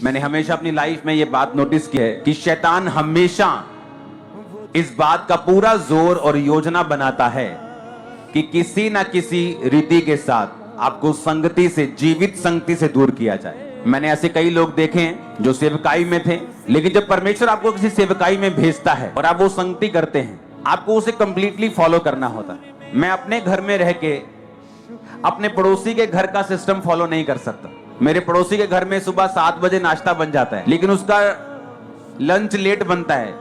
मैंने हमेशा अपनी लाइफ में ये बात नोटिस की है कि शैतान हमेशा इस बात का पूरा जोर और योजना बनाता है कि किसी ना किसी रीति के साथ आपको संगति से, जीवित संगति से दूर किया जाए। मैंने ऐसे कई लोग देखे हैं जो सेवकाई में थे, लेकिन जब परमेश्वर आपको किसी सेवकाई में भेजता है और आप वो संगति करते हैं, आपको उसे कंप्लीटली फॉलो करना होता है। मैं अपने घर में रह के अपने पड़ोसी के घर का सिस्टम फॉलो नहीं कर सकता। मेरे पड़ोसी के घर में सुबह 7 बजे नाश्ता बन जाता है, लेकिन उसका लंच लेट बनता है।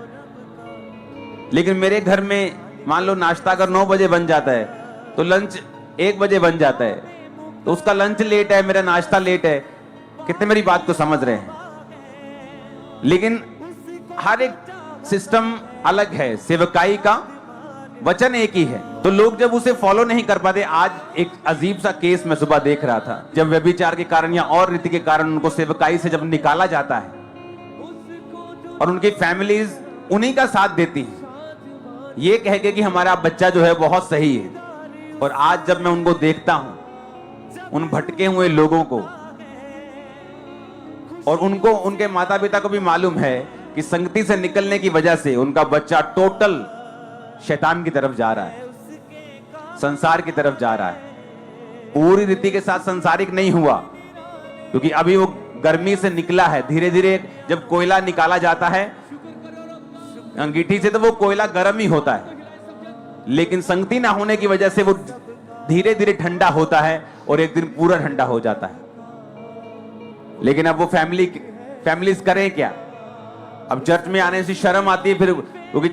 लेकिन मेरे घर में मान लो नाश्ता अगर 9 बजे बन जाता है तो लंच 1 बजे बन जाता है, तो उसका लंच लेट है, मेरा नाश्ता लेट है। कितने मेरी बात को समझ रहे हैं? लेकिन हर एक सिस्टम अलग है, सेवकाई का वचन एक ही है, तो लोग जब उसे फॉलो नहीं कर पाते। आज एक अजीब सा केस मैं सुबह देख रहा था, जब व्यभिचार के कारण या और रीति के कारण उनको सेवकाई से जब निकाला जाता है और उनकी फैमिलीज उन्हीं का साथ देती है, ये कह के कि हमारा बच्चा जो है बहुत सही है। और आज जब मैं उनको देखता हूं, उन भटके हुए लोगों को, और उनको, उनके माता पिता को भी मालूम है कि संगति से निकलने की वजह से उनका बच्चा टोटल शैतान की तरफ जा रहा है, संसार की तरफ जा रहा है। पूरी रीति के साथ संसारिक नहीं हुआ, क्योंकि अभी वो गर्मी से निकला है। धीरे धीरे जब कोयला निकाला जाता है अंगीठी से, तो वो कोयला गर्म ही होता है, लेकिन संगति ना होने की वजह से वो धीरे धीरे ठंडा होता है और एक दिन पूरा ठंडा हो जाता है। लेकिन अब वो फैमिलीज करें क्या? अब चर्च में आने से शर्म आती है, फिर क्योंकि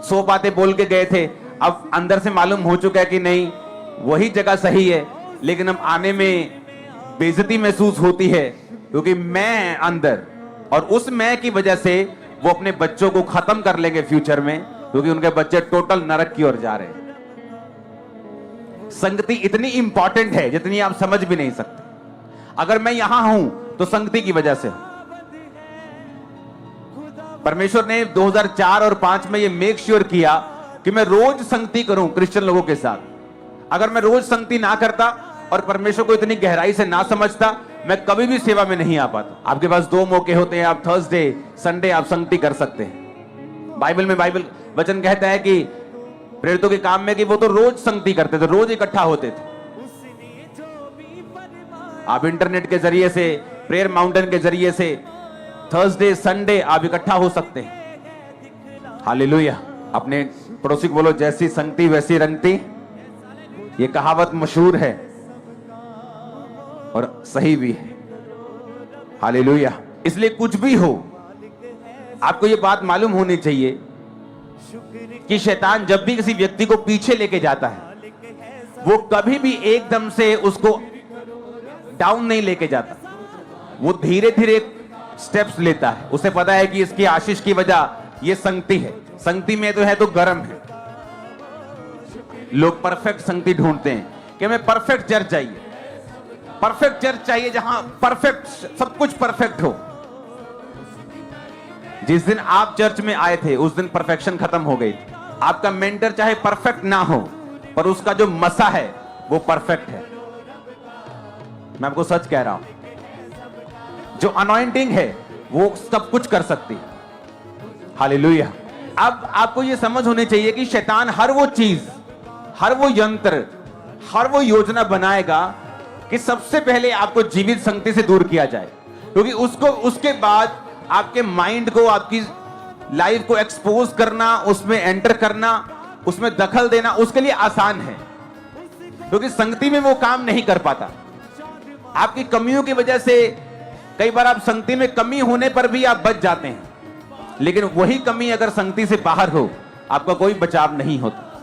100 बातें बोल के गए थे, अब अंदर से मालूम हो चुका है कि नहीं वही जगह सही है, लेकिन अब आने में बेइज्जती महसूस होती है, क्योंकि मैं अंदर, और उस मैं की वजह से वो अपने बच्चों को खत्म कर लेंगे फ्यूचर में, क्योंकि उनके बच्चे टोटल नरक की ओर जा रहे हैं। संगति इतनी इंपॉर्टेंट है जितनी आप समझ भी नहीं सकते। अगर मैं यहां हूं तो संगति की वजह से। परमेश्वर ने 2004 और 5 में ये मेक श्योर किया कि मैं रोज संगति करूं क्रिश्चियन लोगों के साथ। अगर मैं रोज संगति ना करता और परमेश्वर को इतनी गहराई से ना समझता, मैं कभी भी सेवा में नहीं आ पाता। आपके पास 2 मौके होते हैं, आप थर्सडे संडे आप संगति कर सकते हैं। बाइबल वचन कहता है कि प्रेरितों के काम में कि वो तो रोज संगति करते थे, रोज इकट्ठा होते थे। आप इंटरनेट के जरिए से, प्रेयर माउंटेन के जरिए से थर्सडे संडे आप इकट्ठा हो सकते हैं। हालेलुया। अपने पड़ोसी को बोलो, जैसी संगति वैसी रंगती। ये कहावत मशहूर है और सही भी है। हालेलुया। इसलिए कुछ भी हो, आपको ये बात मालूम होनी चाहिए कि शैतान जब भी किसी व्यक्ति को पीछे लेके जाता है, वो कभी भी एकदम से उसको डाउन नहीं लेके जाता। वो धीरे धीरे स्टेप्स लेता है। उसे पता है कि इसकी आशीष की वजह ये संगति है। संगति में तो है तो गर्म है। लोग परफेक्ट संगति ढूंढते हैं कि हमें परफेक्ट चर्च चाहिए, परफेक्ट चर्च चाहिए जहां परफेक्ट, सब कुछ परफेक्ट हो। जिस दिन आप चर्च में आए थे उस दिन परफेक्शन खत्म हो गई थी। आपका मेंटर चाहे परफेक्ट ना हो, पर उसका जो मसा है वो परफेक्ट है। मैं आपको सच कह रहा हूं, जो अनॉइंटिंग है वो सब कुछ कर सकती है। हालेलुया। अब आपको ये समझ होनी चाहिए कि शैतान हर वो चीज, हर वो यंत्र, हर वो योजना बनाएगा कि सबसे पहले आपको जीवित संगति से दूर किया जाए, क्योंकि उसके बाद आपके माइंड को, आपकी लाइफ को एक्सपोज करना, उसमें एंटर करना, उसमें दखल देना उसके लिए आसान है, क्योंकि संगति में वो काम नहीं कर पाता। आपकी कमियों की वजह से कई बार आप संगति में कमी होने पर भी आप बच जाते हैं, लेकिन वही कमी अगर संगति से बाहर हो, आपका कोई बचाव नहीं होता।